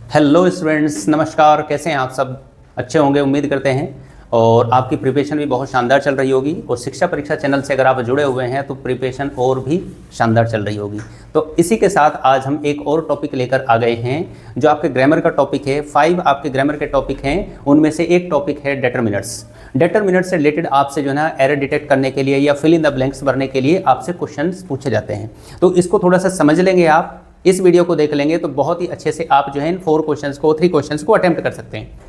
Hello students, नमस्कार। कैसे हैं आप सब? अच्छे होंगे उम्मीद करते हैं। और आपकी प्रिपरेशन भी बहुत शानदार चल रही होगी। और शिक्षा परीक्षा चैनल से अगर आप जुड़े हुए हैं तो प्रिपरेशन और भी शानदार चल रही होगी। तो इसी के साथ आज हम एक और टॉपिक लेकर आ गए हैं जो आपके ग्रामर का टॉपिक है। 5 आपके ग्रामर के टॉपिक हैं, उनमें से एक टॉपिक है डिटरमिनर्स। डिटरमिनर्स से रिलेटेड आपसे जो है ना एरर डिटेक्ट करने के लिए या फिल इन द ब्लैंक्स भरने के लिए आपसे क्वेश्चंस पूछे जाते हैं। तो इसको थोड़ा सा समझ लेंगे आप, इस वीडियो को देख लेंगे तो बहुत ही अच्छे से आप जो है इन 3 क्वेश्चंस को अटेम्प्ट कर सकते हैं।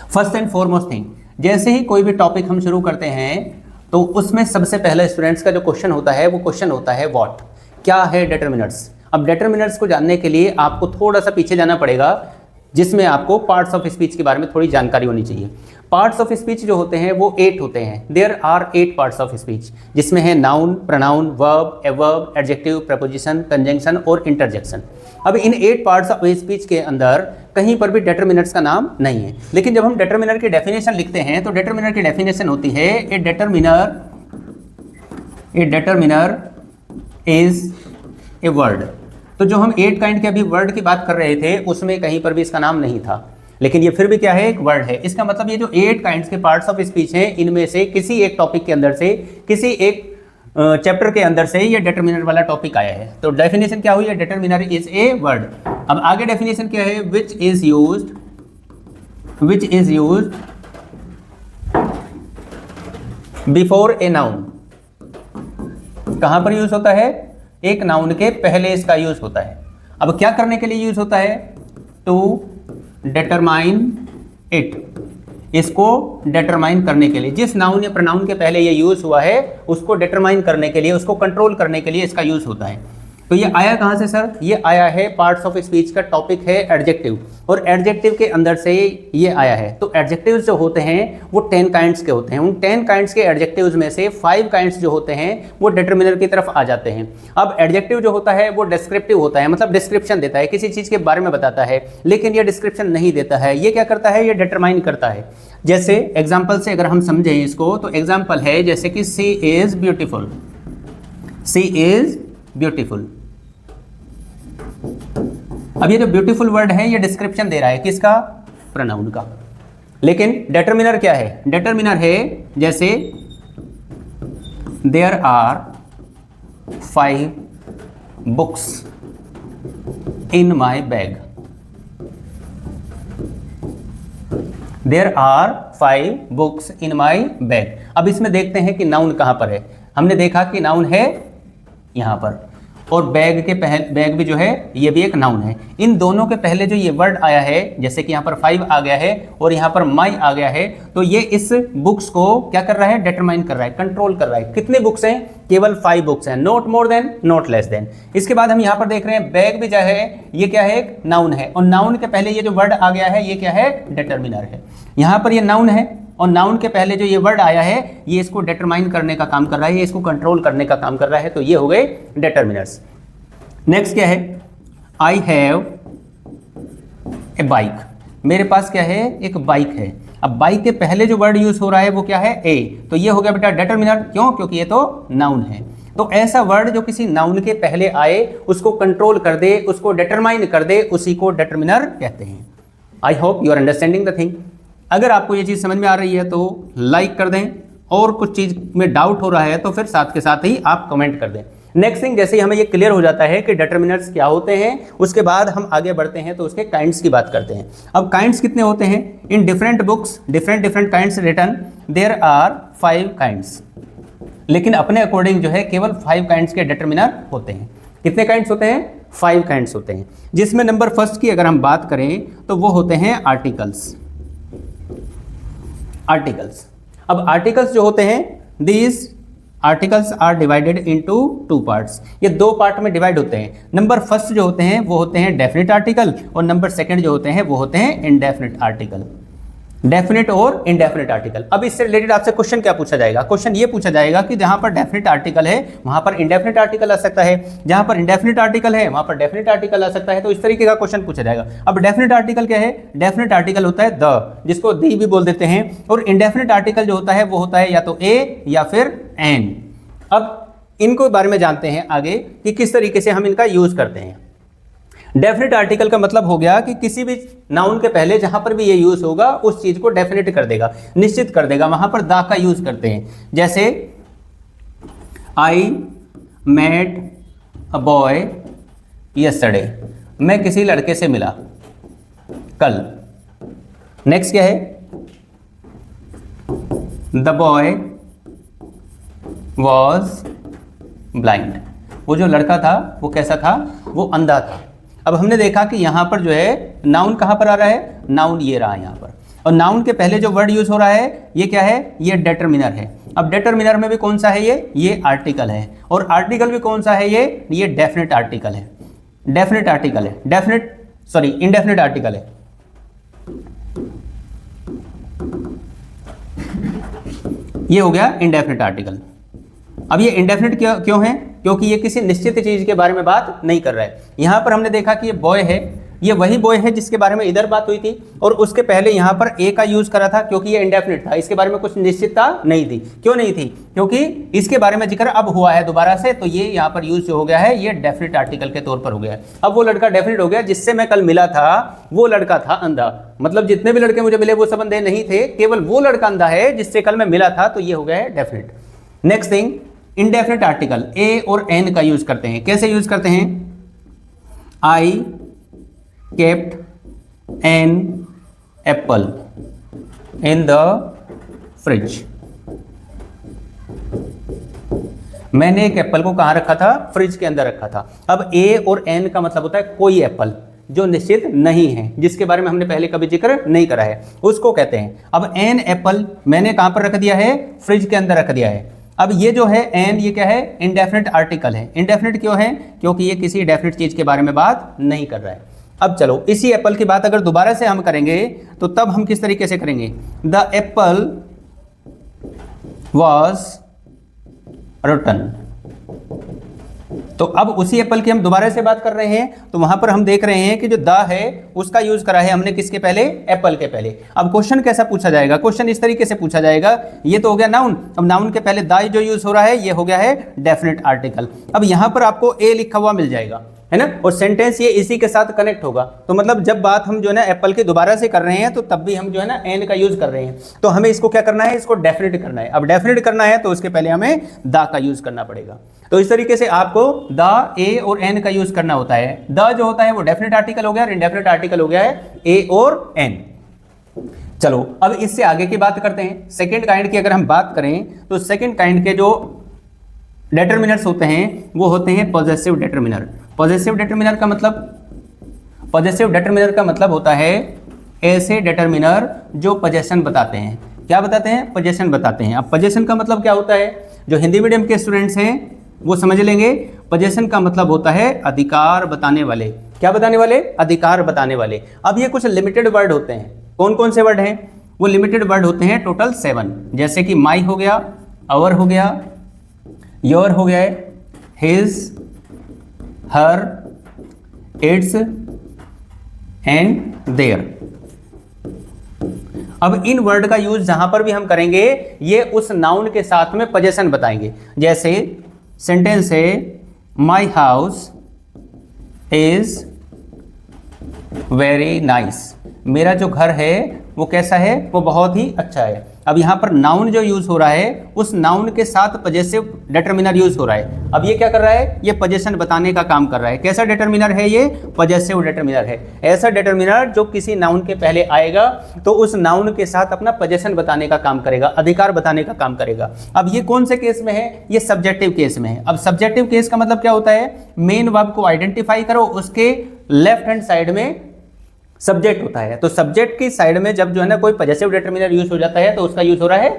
फर्स्ट एंड फॉरमोस्ट थिंग, जैसे ही कोई भी टॉपिक हम शुरू करते हैं तो उसमें सबसे पहले स्टूडेंट्स का जो क्वेश्चन होता है वो क्वेश्चन होता है व्हाट, क्या है डिटरमिनर्स। अब डिटरमिनर्स को जानने के लिए आपको थोड़ा सा पीछे जाना पड़ेगा, जिसमें आपको पार्ट्स ऑफ स्पीच के बारे में थोड़ी जानकारी होनी चाहिए। पार्ट्स ऑफ स्पीच जो होते हैं वो 8 होते हैं। There are 8 parts of speech, जिसमें है noun, pronoun, verb, adverb, adjective, preposition, conjunction और इंटरजेक्शन। अब इन 8 पार्ट्स ऑफ स्पीच के अंदर कहीं पर भी डिटरमिनर्स का नाम नहीं है। लेकिन जब हम डिटरमिनर की डेफिनेशन लिखते हैं तो डिटरमिनर की डेफिनेशन होती है ए डिटरमिनर इज ए वर्ड। तो जो हम 8 काइंड के अभी वर्ड की बात कर रहे थे उसमें कहीं पर भी इसका नाम नहीं था, लेकिन ये फिर भी क्या है, एक वर्ड है। इसका मतलब ये जो 8 काइंड्स के पार्ट्स ऑफ स्पीच हैं इनमें से किसी एक टॉपिक के अंदर से, किसी एक चैप्टर के अंदर से ये डिटरमिनर वाला टॉपिक आया है। तो डेफिनेशन क्या हुई है, डिटरमिनर इज ए वर्ड। अब आगे डेफिनेशन क्या है, which is used before a noun. कहां पर यूज होता है, एक नाउन के पहले इसका यूज होता है। अब क्या करने के लिए यूज होता है, टू डिटरमाइन इट, इसको डिटरमाइन करने के लिए। जिस नाउन या प्रोनाउन के पहले ये यूज हुआ है उसको डिटरमाइन करने के लिए, उसको कंट्रोल करने के लिए इसका यूज होता है। तो ये आया कहां से सर, ये आया है पार्ट्स ऑफ स्पीच का टॉपिक है एडजेक्टिव, और एडजेक्टिव के अंदर से ये आया है। तो एडजेक्टिव्स जो होते हैं वो 10 काइंड्स के होते हैं। उन 10 काइंड्स के एडजेक्टिव्स में से 5 काइंड्स जो होते हैं वो डिटरमिनर की तरफ आ जाते हैं। अब एडजेक्टिव जो होता है वो डिस्क्रिप्टिव होता है, मतलब डिस्क्रिप्शन देता है, किसी चीज के बारे में बताता है, लेकिन ये डिस्क्रिप्शन नहीं देता है। ये क्या करता है, ये डिटरमाइन करता है। जैसे एग्जाम्पल से अगर हम समझें इसको तो एग्जाम्पल है जैसे कि she is beautiful. She is beautiful. अब ये जो ब्यूटीफुल वर्ड है ये डिस्क्रिप्शन दे रहा है किसका, प्रोनाउन का। लेकिन डिटरमिनर क्या है, डिटरमिनर है जैसे there are 5 books in my bag. There are 5 books in my bag. अब इसमें देखते हैं कि नाउन कहां पर है। हमने देखा कि नाउन है यहां पर, और बैग के पहले, बैग भी जो है ये भी एक नाउन है। इन दोनों के पहले जो ये वर्ड आया है, जैसे कि यहाँ पर 5 आ गया है और यहाँ पर माई आ गया है, तो ये इस बुक्स को क्या कर रहा है, डिटरमाइन कर रहा है, कंट्रोल कर रहा है। कितने बुक्स हैं, केवल 5 बुक्स हैं, not more than not less than. इसके बाद हम यहाँ पर देख रहे हैं बैग भी जो है ये क्या है, एक नाउन है, और नाउन के पहले ये जो वर्ड आ गया है ये क्या है, डिटरमिनर है। यहाँ पर ये नाउन है और नाउन के पहले जो ये वर्ड आया है ये इसको डिटरमाइन करने का काम कर रहा है, ये इसको कंट्रोल करने का काम कर रहा है। तो ये हो गए डिटरमिनर्स। नेक्स्ट क्या है, आई हैव ए बाइक। मेरे पास क्या है, एक बाइक है। अब बाइक के पहले जो वर्ड यूज हो रहा है वो क्या है, ए। तो ये हो गया बेटा डिटरमिनर। क्यों, क्योंकि ये तो नाउन है। तो ऐसा वर्ड जो किसी नाउन के पहले आए, उसको कंट्रोल कर दे, उसको डिटरमाइन कर दे, उसी को डिटरमिनर कहते हैं। I hope you are understanding the thing. अगर आपको ये चीज़ समझ में आ रही है तो लाइक कर दें, और कुछ चीज़ में डाउट हो रहा है तो फिर साथ के साथ ही आप कमेंट कर दें। नेक्स्ट थिंग, जैसे ही हमें ये क्लियर हो जाता है कि डिटरमिनर्स क्या होते हैं, उसके बाद हम आगे बढ़ते हैं तो उसके काइंड्स की बात करते हैं। अब काइंड्स कितने होते हैं, in different books different kinds written, there are 5 kinds. लेकिन अपने अकॉर्डिंग जो है केवल 5 काइंड्स के डिटरमिनर होते हैं। कितने काइंड्स होते हैं, 5 काइंड्स होते हैं। जिसमें नंबर फर्स्ट की अगर हम बात करें तो वो होते हैं आर्टिकल्स। आर्टिकल्स, अब आर्टिकल्स जो होते हैं, these articles are divided into 2 parts. ये 2 पार्ट में डिवाइड होते हैं। नंबर फर्स्ट जो होते हैं वो होते हैं डेफिनेट आर्टिकल, और नंबर सेकंड जो होते हैं वो होते हैं इनडेफिनेट आर्टिकल। डेफिनेट और इनडेफिनेट आर्टिकल। अब इससे रिलेटेड आपसे क्वेश्चन क्या पूछा जाएगा, क्वेश्चन ये पूछा जाएगा कि जहां पर डेफिनेट आर्टिकल है वहां पर इनडेफिनेट आर्टिकल आ सकता है, जहां पर इनडेफिनेट आर्टिकल है वहां पर डेफिनेट आर्टिकल आ सकता है। तो इस तरीके का क्वेश्चन पूछा जाएगा। अब डेफिनेट आर्टिकल क्या है, डेफिनेट आर्टिकल होता है द, जिसको दी भी बोल देते हैं, और इनडेफिनेट आर्टिकल जो होता है वो होता है या तो ए या फिर एन। अब इनको बारे में जानते हैं आगे कि किस तरीके से हम इनका यूज करते हैं। डेफिनेट आर्टिकल का मतलब हो गया कि किसी भी नाउन के पहले जहां पर भी ये यूज होगा उस चीज को डेफिनेट कर देगा, निश्चित कर देगा। वहां पर द का यूज करते हैं। जैसे I met a boy yesterday, मैं किसी लड़के से मिला कल। नेक्स्ट क्या है, द बॉय वॉज ब्लाइंड, वो जो लड़का था वो कैसा था, वो अंधा था। अब हमने देखा कि यहाँ पर जो है नाउन कहाँ पर आ रहा है, नाउन ये रहा यहाँ पर, और नाउन के पहले जो वर्ड यूज हो रहा है ये क्या है, ये डिटरमिनर है। अब डिटरमिनर में भी कौन सा है, ये आर्टिकल है, और आर्टिकल भी कौन सा है, ये डेफिनेट आर्टिकल है। डेफिनेट आर्टिकल है, इनडेफिनेट आर्टिकल है। ये हो गया इनडेफिनेट आर्टिकल। अब ये इंडेफिनिट क्यों है, क्योंकि ये किसी निश्चित चीज के बारे में बात नहीं कर रहा है। यहां पर हमने देखा कि ये बॉय है, ये वही बॉय है जिसके बारे में इधर बात हुई थी, और उसके पहले यहां पर ए का यूज करा था क्योंकि ये इंडेफिनिट था, इसके बारे में कुछ निश्चितता नहीं थी। क्यों नहीं थी, क्योंकि इसके बारे में जिक्र अब हुआ है दोबारा से, तो ये यहां पर यूज जो हो गया है ये डेफिनेट आर्टिकल के तौर पर हो गया है। अब वो लड़का डेफिनेट हो गया जिससे मैं कल मिला था, वो लड़का था अंधा। मतलब जितने भी लड़के मुझे मिले वो सब अंधे नहीं थे, केवल वो लड़का अंधा है जिससे कल मैं मिला था, तो ये हो गया है definite. Next thing, indefinite article a और एन का यूज करते हैं। कैसे यूज करते हैं, I kept an apple in the fridge, मैंने एक एप्पल को कहां रखा था, फ्रिज के अंदर रखा था। अब ए और एन का मतलब होता है कोई एप्पल जो निश्चित नहीं है, जिसके बारे में हमने पहले कभी जिक्र नहीं करा है, उसको कहते हैं। अब एन एप्पल मैंने कहां पर रख दिया है, फ्रिज के अंदर रख दिया है। अब ये जो है एन, ये क्या है, इंडेफिनेट आर्टिकल है। इंडेफिनेट क्यों है, क्योंकि ये किसी डेफिनेट चीज के बारे में बात नहीं कर रहा है। अब चलो इसी एप्पल की बात अगर दोबारा से हम करेंगे तो तब हम किस तरीके से करेंगे, द एप्पल वॉज रोटन। तो अब उसी एप्पल की हम दोबारा से बात कर रहे हैं, तो वहां पर हम देख रहे हैं कि जो द है उसका यूज करा है हमने किसके पहले, एप्पल के पहले। अब क्वेश्चन कैसा पूछा जाएगा, क्वेश्चन इस तरीके से पूछा जाएगा, ये तो हो गया नाउन, अब नाउन के पहले द जो यूज हो रहा है ये हो गया है डेफिनेट आर्टिकल। अब यहां पर आपको ए लिखा हुआ मिल जाएगा, है ना, और सेंटेंस ये इसी के साथ कनेक्ट होगा। तो मतलब जब बात हम जो है ना एप्पल की दोबारा से कर रहे हैं, तो तब भी हम जो है ना एन का यूज कर रहे हैं, तो हमें इसको क्या करना है, इसको डेफिनेट करना है। अब डेफिनेट करना है तो उसके पहले हमें द का यूज करना पड़ेगा। तो इस तरीके से आपको द, ए और एन का यूज करना होता है। द जो होता है वो डेफिनेट आर्टिकल हो गया, और इंडेफिनेट आर्टिकल हो गया है ए और एन। चलो अब इससे आगे की बात करते हैं। सेकेंड काइंड की अगर हम बात करें तो सेकेंड काइंड के जो डिटरमिनर्स होते हैं वो होते हैं पॉजेसिव डिटरमिनर। पॉजेसिव डिटरमिनर का मतलब, पॉजेसिव डिटरमिनर का मतलब होता है ऐसे डिटरमिनर जो पोजेशन बताते हैं। क्या बताते हैं, पोजेशन बताते हैं। अब पोजेशन का मतलब क्या होता है, जो हिंदी मीडियम के स्टूडेंट्स हैं वो समझ लेंगे। पोजेशन का मतलब होता है अधिकार बताने वाले। क्या बताने वाले, अधिकार बताने वाले। अब ये कुछ लिमिटेड वर्ड होते हैं। कौन कौन से वर्ड हैं, वो लिमिटेड वर्ड होते हैं टोटल 7, जैसे कि माई हो गया, आवर हो गया, योर हो गया, his, her, its and their. अब इन वर्ड का यूज जहां पर भी हम करेंगे ये उस नाउन के साथ में पोजेशन बताएंगे। जैसे सेंटेंस है my house is very nice, मेरा जो घर है वो कैसा है, वो बहुत ही अच्छा है। अब यहाँ पर नाउन जो यूज हो रहा है उस नाउन के साथ पॉजेसिव डिटरमिनर यूज हो रहा है। अब ये क्या कर रहा है, ये पोजेशन बताने का काम कर रहा है। कैसा डिटरमिनर है, ये पॉजेसिव डिटरमिनर है। ऐसा डिटरमिनर जो किसी नाउन के पहले आएगा तो उस नाउन के साथ अपना पोजेशन बताने का काम करेगा, अधिकार बताने का काम करेगा। अब ये कौन से केस में है, ये सब्जेक्टिव केस में है। अब सब्जेक्टिव केस का मतलब क्या होता है, मेन वर्ब को आइडेंटिफाई करो, उसके लेफ्ट हैंड साइड में सब्जेक्ट होता है। तो सब्जेक्ट की साइड में जब जो है ना कोई पॉजेसिव डिटरमिनर यूज हो जाता है तो उसका यूज हो रहा है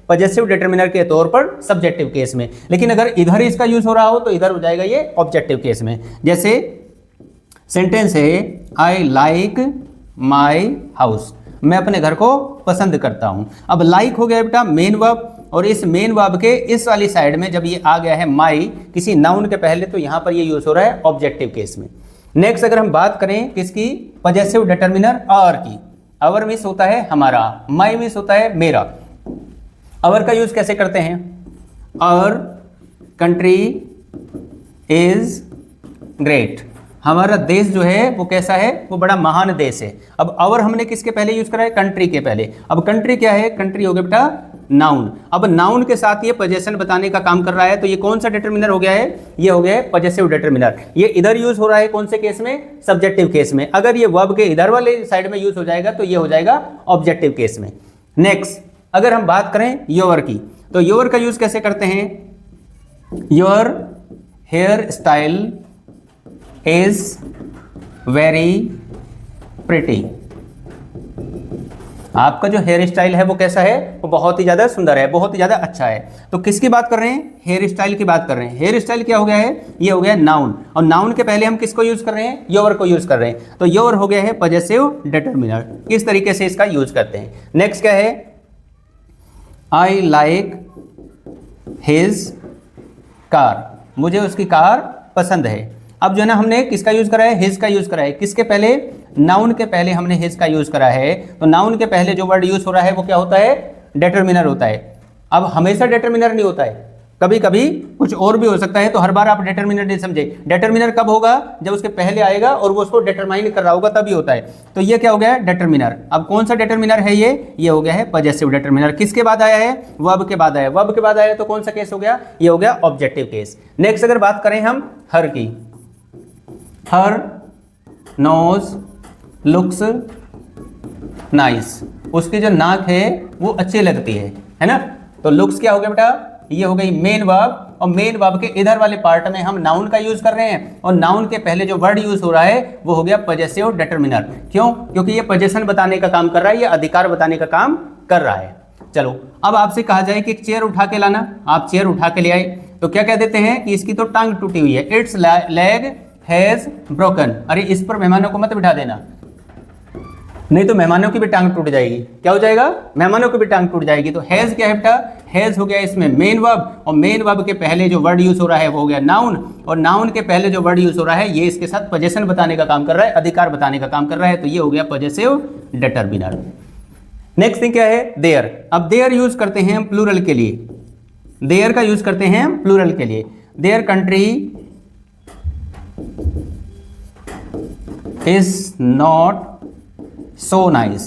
पॉजेसिव डिटरमिनर के तौर पर सब्जेक्टिव केस में। लेकिन अगर इधर इसका यूज हो रहा हो तो इधर हो जाएगा ये ऑब्जेक्टिव केस में। जैसे सेंटेंस है आई लाइक माई हाउस, मैं अपने घर को पसंद करता हूं। अब लाइक हो गया बेटा मेन वर्ब, और इस मेन वर्ब के इस वाली साइड में जब ये आ गया है माई किसी नाउन के पहले, तो यहां पर ये यूज हो रहा है ऑब्जेक्टिव केस में। नेक्स्ट अगर हम बात करें किसकी, पॉजेसिव डिटरमिनर आवर की। आवर मिस होता है हमारा, माई मिस होता है मेरा। आवर का यूज कैसे करते हैं, आवर कंट्री इज ग्रेट, हमारा देश जो है वो कैसा है, वो बड़ा महान देश है। अब आवर हमने किसके पहले यूज करा है, कंट्री के पहले। अब कंट्री क्या है, कंट्री हो गया बेटा नाउन। अब नाउन के साथ ये पोजेशन बताने का काम कर रहा है, तो ये कौन सा डिटरमिनर हो गया है, ये हो गया है पॉजेसिव डिटरमिनर। ये इधर यूज हो रहा है कौन से केस में, सब्जेक्टिव केस में। अगर ये वर्ब के इधर वाले साइड में यूज हो जाएगा तो ये हो जाएगा ऑब्जेक्टिव केस में। नेक्स्ट अगर हम बात करें योर की, तो योर का यूज कैसे करते हैं, your hair style is very pretty. आपका जो हेयर स्टाइल है वो कैसा है, वो बहुत ही ज्यादा सुंदर है, बहुत ही ज्यादा अच्छा है। तो किसकी बात कर रहे हैं, हेयर स्टाइल की बात कर रहे हैं। हेयर स्टाइल क्या हो गया है, ये हो गया नाउन, और नाउन के पहले हम किसको यूज कर रहे हैं, योर को यूज कर रहे हैं। तो योर हो गया है पॉजेसिव डिटरमिनर। किस तरीके से इसका यूज करते हैं। नेक्स्ट क्या है, आई लाइक हिज कार, मुझे उसकी कार पसंद है। अब जो है ना हमने किसका यूज करा है, हिज का यूज करा है। किसके पहले, नाउन के पहले हमने हिज का यूज करा है। तो नाउन के पहले जो वर्ड यूज हो रहा है वो क्या होता है, डिटरमिनर होता है। अब हमेशा डिटरमिनर नहीं होता है, कभी कभी कुछ और भी हो सकता है। तो हर बार आप डिटरमिनर नहीं समझे। डिटरमिनर कब होगा, जब उसके पहले आएगा और वो उसको डिटरमाइन कर रहा होगा तभी होता है। तो ये क्या हो गया है, डिटरमिनर। अब कौन सा डिटरमिनर है ये हो गया है पॉजेसिव डिटरमिनर। किसके बाद आया है, वर्ब के बाद आया। वर्ब के बाद आया तो कौन सा केस हो गया, ये हो गया ऑब्जेक्टिव केस। नेक्स्ट अगर बात करें हम हर की, हर नोज लुक्स नाइस, उसकी जो नाक है वो अच्छी लगती है ना। तो लुक्स क्या हो गया बेटा, ये हो गई मेन वर्ब, और मेन वर्ब के इधर वाले पार्ट में हम नाउन का यूज कर रहे हैं, और नाउन के पहले जो वर्ड यूज हो रहा है वो हो गया पॉजेसिव डिटरमिनर। क्यों, क्योंकि ये पोजीशन बताने का काम कर रहा है, ये अधिकार बताने का काम कर रहा है। चलो अब आपसे कहा जाए कि एक चेयर उठा के लाना, आप चेयर उठा के ले आए, तो क्या कह देते हैं कि इसकी तो टांग टूटी हुई है, इट्स लेग हैज ब्रोकन। अरे इस पर मेहमानों को मत बिठा देना, नहीं तो मेहमानों की भी टांग टूट जाएगी। क्या हो जाएगा, मेहमानों की भी टांग टूट जाएगी। तो हैज क्या है बेटा, हैज हो गया इसमें मेन वर्ब, और मेन वर्ब के पहले जो वर्ड यूज हो रहा है वो हो गया नाउन, और नाउन के पहले जो वर्ड यूज हो रहा है ये इसके साथ पोजीशन बताने का काम कर रहा है, अधिकार बताने का काम कर रहा है। तो ये हो गया पॉजेसिव डिटरमिनर। नेक्स्ट थिंग क्या है, देयर। अब देयर यूज करते हैं हम प्लूरल के लिए, देयर का यूज करते हैं प्लूरल के लिए। Their country is not so nice,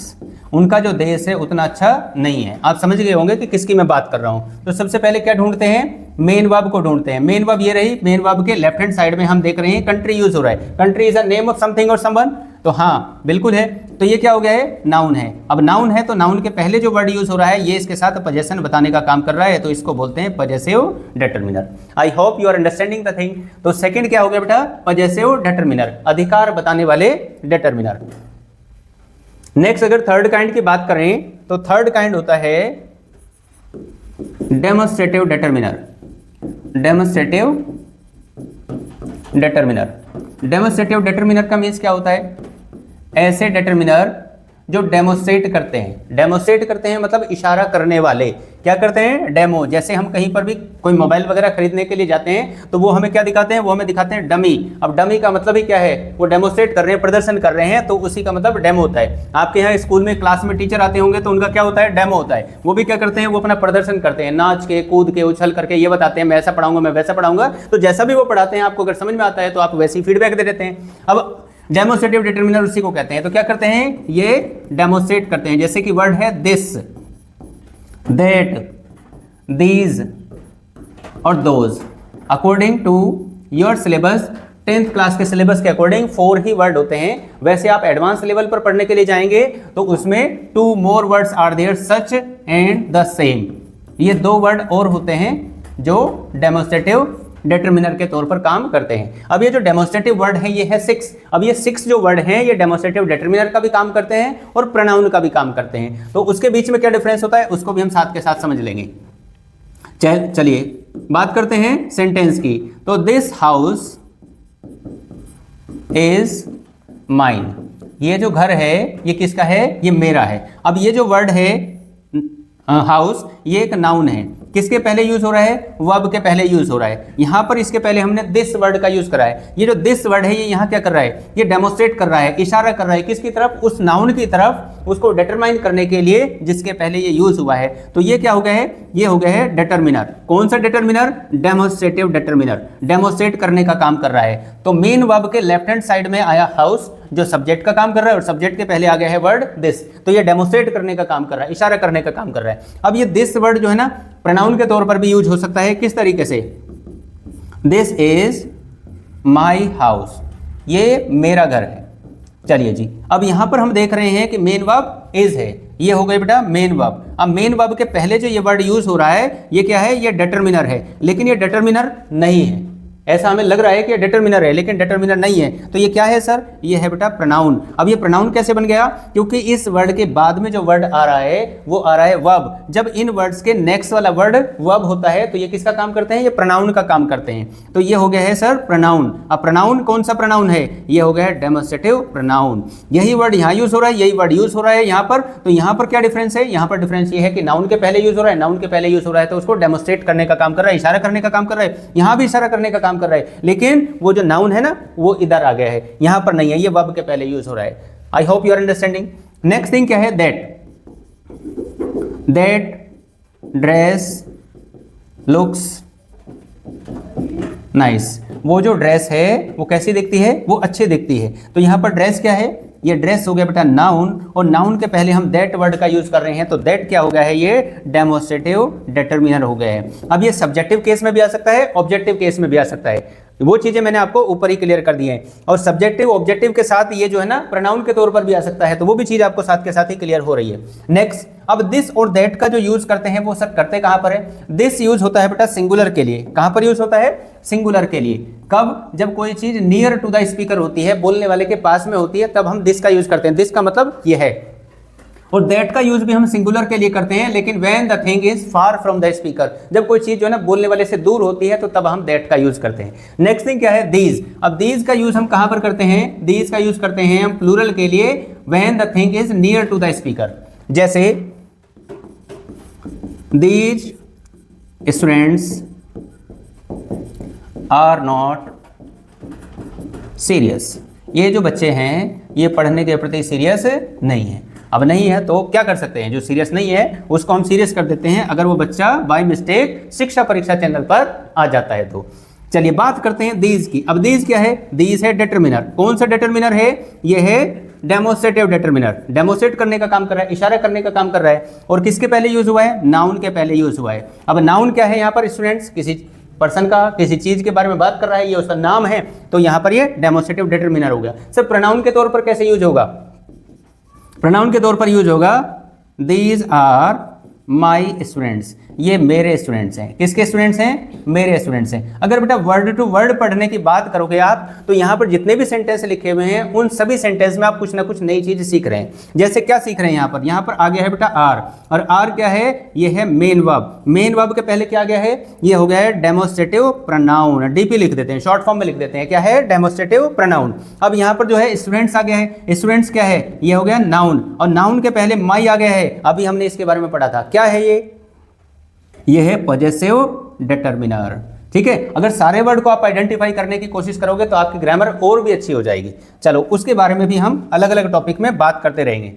उनका जो देश है उतना अच्छा नहीं है। आप समझ गए होंगे कि किसकी मैं बात कर रहा हूं। तो सबसे पहले क्या ढूंढते हैं, मेन वर्ब को ढूंढते हैं। मेन वर्ब ये रही, मेन वर्ब के लेफ्ट हैंड साइड में हम देख रहे हैं कंट्री यूज हो रहा है। Country is a name of something और समवन, तो हाँ बिल्कुल है। तो ये क्या हो गया है, नाउन है। अब नाउन है तो नाउन के पहले जो वर्ड यूज हो रहा है ये इसके साथ पोजीशन बताने का काम कर रहा है, तो इसको बोलते हैं possessive determiner. I hope you are understanding the thing. तो सेकंड क्या हो गया बेटा, पॉजेसिव डिटरमिनर, अधिकार बताने वाले डिटरमिनर। नेक्स्ट अगर थर्ड काइंड की बात करें तो थर्ड काइंड होता है demonstrative determiner. Demonstrative determiner, demonstrative determiner का मीन्स क्या होता है, ऐसे डिटरमिनर जो डेमोस्ट्रेट करते हैं। डेमोस्ट्रेट करते हैं मतलब इशारा करने वाले। क्या करते हैं, डेमो। जैसे हम कहीं पर भी कोई मोबाइल वगैरह खरीदने के लिए जाते हैं तो वो हमें क्या दिखाते हैं, वो हमें दिखाते हैं डमी। अब डमी का मतलब ही क्या है, वो डेमोस्ट्रेट कर रहे हैं, प्रदर्शन कर रहे हैं, तो उसी का मतलब डेमो होता है। आपके यहाँ स्कूल में क्लास में टीचर आते होंगे तो उनका क्या होता है, डेमो होता है। वो भी क्या करते हैं, वो अपना प्रदर्शन करते हैं, नाच के कूद के उछल करके ये बताते हैं मैं ऐसा पढ़ाऊंगा, मैं वैसा पढ़ाऊंगा। तो जैसा भी वो पढ़ाते हैं आपको अगर समझ में आता है तो आप वैसी फीडबैक दे देते हैं। अब डेमोस्ट्रेटिव डिटरमिनर उसी को कहते हैं। तो क्या करते हैं, ये डेमोस्ट्रेट करते हैं। जैसे कि वर्ड है दिस, दैट, दीज और those. According to your syllabus, 10th class के सिलेबस के अकॉर्डिंग 4 ही वर्ड होते हैं। वैसे आप एडवांस लेवल पर पढ़ने के लिए जाएंगे तो उसमें 2 more words are there, such and the same. ये 2 वर्ड और होते हैं जो डेमोस्ट्रेटिव डिटरमिनर के तौर पर काम करते हैं। अब ये जो डेमोस्ट्रेटिव वर्ड है ये है 6। अब ये 6 जो वर्ड हैं ये डेमोस्ट्रेटिव डिटरमिनर का भी काम करते हैं और प्रोनाउन का भी काम करते हैं। तो उसके बीच में क्या डिफरेंस होता है उसको भी हम साथ के साथ समझ लेंगे। चलिए बात करते हैं सेंटेंस की। तो दिस हाउस इज माइन, ये जो घर है ये किसका है, ये मेरा है। अब ये जो वर्ड है हाउस, ये एक नाउन है, किसके पहले यूज हो रहा है, वर्ब के पहले यूज हो रहा है। यहां पर इसके पहले हमने दिस वर्ड का यूज करा है। ये जो दिस वर्ड है ये यहां क्या कर रहा है, ये डेमोस्ट्रेट कर रहा है, इशारा कर रहा है किसकी तरफ, उस नाउन की तरफ, उसको डिटरमाइन करने के लिए जिसके पहले ये यूज हुआ है। तो ये क्या हो गया है, ये हो गया है डिटरमिनर। कौन सा डिटरमिनर, डेमोस्ट्रेटिव डिटरमिनर, डेमोस्ट्रेट करने का काम कर रहा है। तो मेन वर्ब के लेफ्ट हैंड साइड में आया हाउस जो सब्जेक्ट का काम कर रहा है, और सब्जेक्ट के पहले आ गया है वर्ड दिस, तो ये डेमोस्ट्रेट करने का काम कर रहा है, इशारा करने का काम कर रहा है। अब ये दिस वर्ड जो है ना प्रोनाउन के तौर पर भी यूज हो सकता है, किस तरीके से, दिस इज माई हाउस, ये मेरा घर है। चलिए जी, अब यहां पर हम देख रहे हैं कि मेन वर्ब इज है, ये हो गई बेटा मेन वर्ब। अब मेन वर्ब के पहले जो ये वर्ड यूज हो रहा है ये क्या है, ये डिटरमिनर है, लेकिन ये डिटरमिनर नहीं है। ऐसा हमें लग रहा है कि डिटरमिनर है, लेकिन डिटरमिनर नहीं है। तो ये क्या है सर, ये है बेटा प्रोनाउन। अब ये प्रोनाउन कैसे बन गया, क्योंकि इस वर्ड के बाद में जो वर्ड आ रहा है वो आ रहा है वर्ब। जब इन वर्ड्स के नेक्स्ट वाला वर्ड वर्ब होता है तो ये किसका काम करते हैं, ये प्रोनाउन का काम करते हैं। तो ये हो गया है सर प्रोनाउन। अब प्रोनाउन कौन सा प्रोनाउन है, ये हो गया है डेमोस्ट्रेटिव प्रोनाउन। यही वर्ड यहाँ यूज हो रहा है, यही वर्ड यूज हो रहा है यहाँ पर। तो यहाँ पर क्या डिफरेंस है, यहाँ पर डिफरेंस ये है कि नाउन के पहले यूज हो रहा है, नाउन के पहले यूज हो रहा है तो उसको डेमोस्ट्रेट करने का काम कर रहा है, इशारा करने का काम कर रहा है। यहाँ भी इशारा करने का काम कर रहा है, लेकिन वो जो नाउन है ना वो इधर आ गया है, यहां पर नहीं है, ये वर्ब के पहले यूज हो रहा है। I hope you are understanding. Next thing क्या है, that, that dress looks nice. वो जो ड्रेस है वो कैसी दिखती है, वो अच्छी दिखती है। तो यहां पर ड्रेस क्या है, ये ड्रेस हो गया बेटा नाउन, और नाउन के पहले हम दैट वर्ड का यूज कर रहे हैं, तो दैट क्या हो गया है, ये डेमोस्ट्रेटिव डिटरमिनर हो गया है। अब ये सब्जेक्टिव केस में भी आ सकता है, ऑब्जेक्टिव केस में भी आ सकता है, वो चीजें मैंने आपको ऊपर ही क्लियर कर दी हैं। और सब्जेक्टिव ऑब्जेक्टिव के साथ ये जो है ना प्रोनाउन के तौर पर भी आ सकता है, तो वो भी चीज आपको साथ के साथ ही क्लियर हो रही है। नेक्स्ट, अब दिस और दैट का जो यूज करते हैं वो सर करते कहां पर है, दिस यूज होता है बेटा सिंगुलर के लिए। कहां पर यूज होता है, सिंगुलर के लिए। कब, जब कोई चीज नियर टू द स्पीकर होती है, बोलने वाले के पास में होती है, तब हम दिस का यूज करते हैं। दिस का मतलब ये है। और दैट का यूज भी हम सिंगुलर के लिए करते हैं, लेकिन when the thing is far from the speaker, जब कोई चीज जो है ना बोलने वाले से दूर होती है तो तब हम दैट का यूज करते हैं। नेक्स्ट थिंग क्या है, दीज। अब दीज का यूज हम कहां पर करते हैं, दीज का यूज करते हैं हम प्लूरल के लिए, when the thing is near to the speaker. जैसे these students are not serious, ये जो बच्चे हैं ये पढ़ने के प्रति सीरियस नहीं है। अब नहीं है तो क्या कर सकते हैं, जो सीरियस नहीं है उसको हम सीरियस कर देते हैं, अगर वो बच्चा बाय मिस्टेक शिक्षा परीक्षा चैनल पर आ जाता है तो। चलिए बात करते हैं दीज की। अब दीज क्या है, दीज है डिटरमिनर। कौन सा डिटरमिनर है, ये है डेमोस्ट्रेटिव डिटरमिनर, डेमोस्ट्रेट करने का काम कर रहा है, इशारा करने का काम कर रहा है। और किसके पहले यूज हुआ है, नाउन के पहले यूज हुआ है। अब नाउन क्या है यहाँ पर स्टूडेंट्स, किसी पर्सन का, किसी चीज के बारे में बात कर रहा है, ये उसका नाम है, तो यहाँ पर ये डेमोस्ट्रेटिव डिटरमिनर हो गया। सर प्रोनाउन के तौर पर कैसे यूज होगा, प्रोनाउन के तौर पर यूज होगा दीज आर माई स्टूडेंट्स, ये मेरे स्टूडेंट्स हैं। किसके स्टूडेंट्स हैं, मेरे स्टूडेंट्स हैं। अगर बेटा वर्ड टू वर्ड पढ़ने की बात करोगे आप, तो यहाँ पर जितने भी सेंटेंस लिखे हुए हैं उन सभी सेंटेंस में आप कुछ ना कुछ नई चीज सीख रहे हैं। जैसे क्या सीख रहे हैं यहाँ पर आ गया है बेटा आर, और आर क्या है, ये है मेन वर्ब। मेन वर्ब के पहले क्या आ गया है, ये हो गया है डेमोस्ट्रेटिव प्रोनाउन। डीपी लिख देते हैं, शॉर्ट फॉर्म में लिख देते हैं, क्या है, डेमोस्ट्रेटिव प्रोनाउन। अब यहाँ पर जो है स्टूडेंट्स आ गया है, स्टूडेंट्स क्या है, ये हो गया नाउन, और नाउन के पहले माई आ गया है। अभी हमने इसके बारे में पढ़ा था, क्या है ये है पॉजेसिव डिटरमिनर। ठीक है, अगर सारे वर्ड को आप आइडेंटिफाई करने की कोशिश करोगे तो आपकी ग्रामर और भी अच्छी हो जाएगी। चलो उसके बारे में भी हम अलग अलग टॉपिक में बात करते रहेंगे।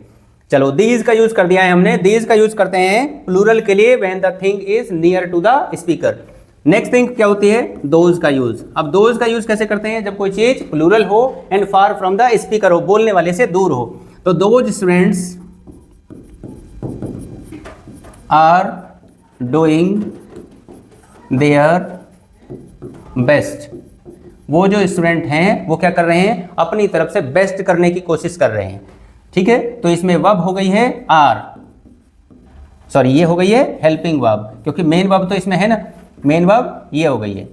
चलो दीज का यूज कर दिया है हमने, दीज का यूज करते हैं प्लूरल के लिए when the thing is near to the speaker. Next thing क्या होती है, दोज का यूज। अब दोज का यूज कैसे करते हैं, जब कोई चीज प्लूरल हो and far from the speaker हो, बोलने वाले से दूर हो। तो those students are doing their best, वो जो स्टूडेंट हैं वो क्या कर रहे हैं, अपनी तरफ से बेस्ट करने की कोशिश कर रहे हैं। ठीक है, तो इसमें वर्ब हो गई है आर, सॉरी ये हो गई है हेल्पिंग वर्ब, क्योंकि मेन वर्ब तो इसमें है ना, मेन वर्ब ये हो गई है।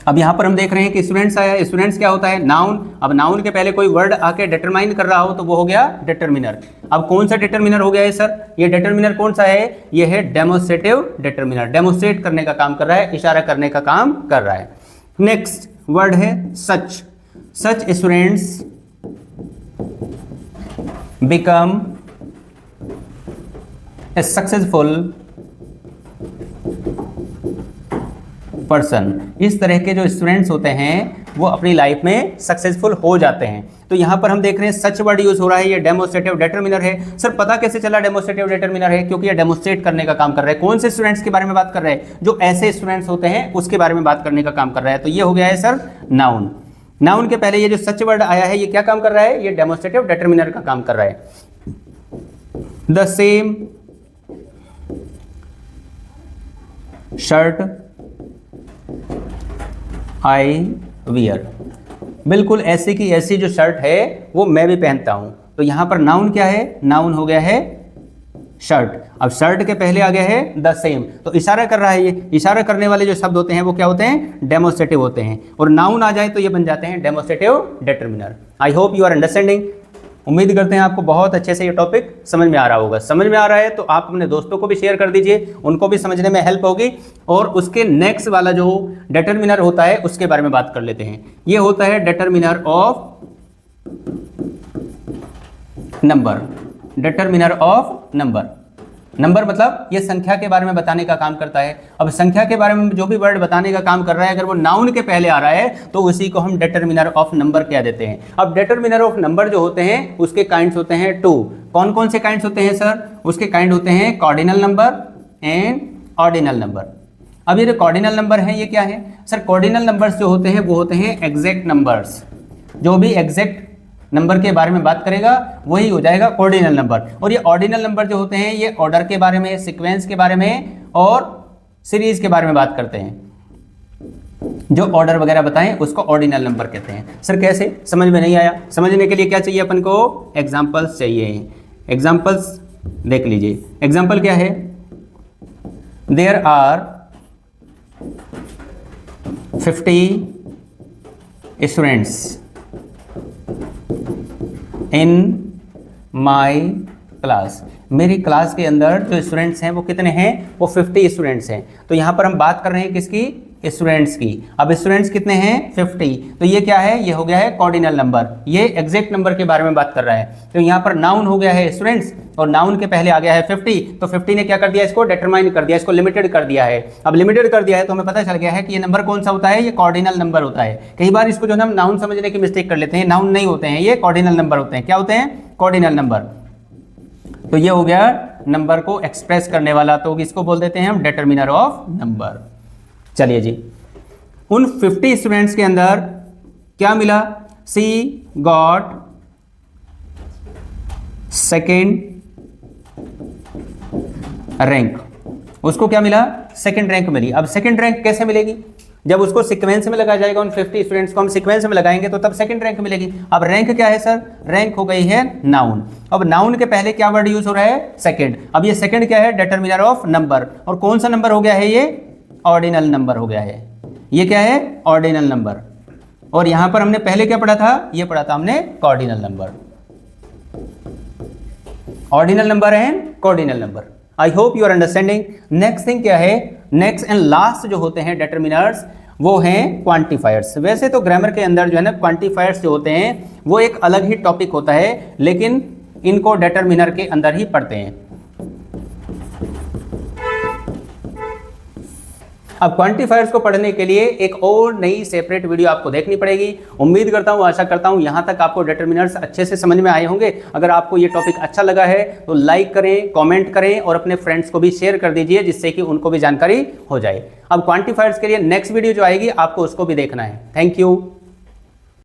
अब यहां पर हम देख रहे हैं कि स्टूडेंट्स आया, स्टूडेंट्स क्या होता है, नाउन। अब नाउन के पहले कोई वर्ड आके डिटरमाइन कर रहा हो तो वो हो गया डिटरमिनर। अब कौन सा डिटरमिनर हो गया है सर, ये डिटरमिनर कौन सा है, ये है डेमोस्ट्रेटिव डिटरमिनर, डेमोस्ट्रेट करने का काम कर रहा है, इशारा करने का काम कर रहा है। नेक्स्ट वर्ड है such. Such students become successful person. इस तरह के जो स्टूडेंट्स होते हैं वो अपनी लाइफ में सक्सेसफुल हो जाते हैं। तो यहाँ पर हम देख रहे हैं सच वर्ड यूज हो रहा है, ये डेमोस्ट्रेटिव डिटरमिनर है। सर पता कैसे चला डेमोस्ट्रेटिव डिटरमिनर है? क्योंकि ये डेमोस्ट्रेट करने का काम कर रहा है। कौन से स्टूडेंट्स के बारे में बात कर रहे हैं? जो ऐसे स्टूडेंट्स होते हैं उसके बारे में बात करने का काम कर रहा है। तो ये हो गया है सर नाउन। नाउन के पहले ये जो सच वर्ड आया है ये क्या काम कर रहा है? ये डेमोस्ट्रेटिव डिटरमिनर का काम कर रहा है। The same shirt I wear, बिल्कुल ऐसी की ऐसी जो शर्ट है वो मैं भी पहनता हूं। तो यहां पर नाउन क्या है? नाउन हो गया है शर्ट। अब शर्ट के पहले आ गया है द सेम, तो इशारा कर रहा है। ये इशारा करने वाले जो शब्द होते हैं वो क्या होते हैं? डेमोस्ट्रेटिव होते हैं। और नाउन आ जाए तो ये बन जाते हैं demonstrative determiner. I hope you are understanding. उम्मीद करते हैं आपको बहुत अच्छे से ये टॉपिक समझ में आ रहा होगा। समझ में आ रहा है तो आप अपने दोस्तों को भी शेयर कर दीजिए, उनको भी समझने में हेल्प होगी। और उसके नेक्स्ट वाला जो डिटरमिनर होता है उसके बारे में बात कर लेते हैं। ये होता है determiner of number. Determiner of number, number मतलब ये संख्या के बारे में बताने का काम करता है। अब संख्या के बारे में जो भी वर्ड बताने का काम कर रहा है अगर वो नाउन के पहले आ रहा है तो उसी को हम डिटरमिनर ऑफ नंबर कह देते हैं। अब डिटरमिनर ऑफ नंबर जो होते हैं उसके काइंड्स होते हैं 2। कौन कौन से काइंड्स होते हैं सर? उसके काइंड होते हैं cardinal number and ordinal number. अब ये जो कॉर्डिनल नंबर है ये क्या है सर? कॉर्डिनल नंबर्स जो होते हैं वो होते हैं एग्जैक्ट नंबर्स। जो भी एग्जैक्ट नंबर के बारे में बात करेगा वही हो जाएगा ऑर्डिनल नंबर। और ये ऑर्डिनल नंबर जो होते हैं ये ऑर्डर के बारे में, सीक्वेंस के बारे में और सीरीज के बारे में बात करते हैं। जो ऑर्डर वगैरह बताएं उसको ऑर्डिनल नंबर कहते हैं। सर कैसे? समझ में नहीं आया? समझने के लिए क्या चाहिए अपन को? एग्जाम्पल्स चाहिए। एग्जाम्पल्स देख लीजिए। एग्जाम्पल क्या है? There are 50 students in my class. मेरी क्लास के अंदर जो स्टूडेंट्स हैं वो कितने हैं? वो 50 स्टूडेंट्स हैं। तो यहाँ पर हम बात कर रहे हैं किसकी? स्टूडेंट्स की। अब स्टूडेंट्स कितने हैं? 50। तो ये क्या है? ये हो गया है कॉर्डिनल नंबर। ये एग्जैक्ट नंबर के बारे में बात कर रहा है। तो यहाँ पर नाउन हो गया है स्टूडेंट्स और नाउन के पहले आ गया है 50। तो 50 ने क्या कर दिया? इसको डिटरमाइन कर दिया, इसको लिमिटेड कर दिया है। अब लिमिटेड कर दिया है तो हमें पता चल गया है कि ये नंबर कौन सा होता है? ये कॉर्डिनल नंबर होता है। कई बार इसको जो हम नाउन समझने की मिस्टेक कर लेते हैं, नाउन नहीं होते हैं, ये कॉर्डिनल नंबर होते हैं। क्या होते हैं? Cardinal number. तो ये हो गया नंबर को एक्सप्रेस करने वाला, तो इसको बोल देते हैं हम डिटरमिनर ऑफ नंबर। चलिए जी, उन 50 स्टूडेंट्स के अंदर क्या मिला? सी गॉट सेकेंड रैंक। उसको क्या मिला? सेकेंड रैंक मिली। अब सेकेंड रैंक कैसे मिलेगी? जब उसको सीक्वेंस में लगाया जाएगा, उन 50 स्टूडेंट्स को हम सीक्वेंस में लगाएंगे तो तब सेकंड रैंक मिलेगी। अब रैंक क्या है सर? रैंक हो गई है नाउन। अब नाउन के पहले क्या वर्ड यूज हो रहा है? सेकंड। अब ये सेकंड क्या है? Determiner of number. और कौन सा नंबर हो गया है? ये ऑर्डिनल नंबर हो गया है। ये क्या है? Ordinal number. और यहां पर हमने पहले क्या पढ़ा था? ये पढ़ा था हमने cardinal number. Ordinal number and cardinal number. I hope you are understanding. Next thing क्या है? नेक्स्ट एंड लास्ट जो होते हैं डिटरमिनर्स वो हैं क्वांटिफायर्स। वैसे तो ग्रामर के अंदर जो है ना क्वांटिफायर्स जो होते हैं वो एक अलग ही टॉपिक होता है, लेकिन इनको डिटरमिनर के अंदर ही पढ़ते हैं। अब क्वांटिफायर्स को पढ़ने के लिए एक और नई सेपरेट वीडियो आपको देखनी पड़ेगी। उम्मीद करता हूं, आशा करता हूं यहां तक आपको डिटरमिनर्स अच्छे से समझ में आए होंगे। अगर आपको ये टॉपिक अच्छा लगा है तो लाइक करें, कमेंट करें और अपने फ्रेंड्स को भी शेयर कर दीजिए, जिससे कि उनको भी जानकारी हो जाए। अब क्वांटिफायर्स के लिए नेक्स्ट वीडियो जो आएगी आपको उसको भी देखना है। Thank you.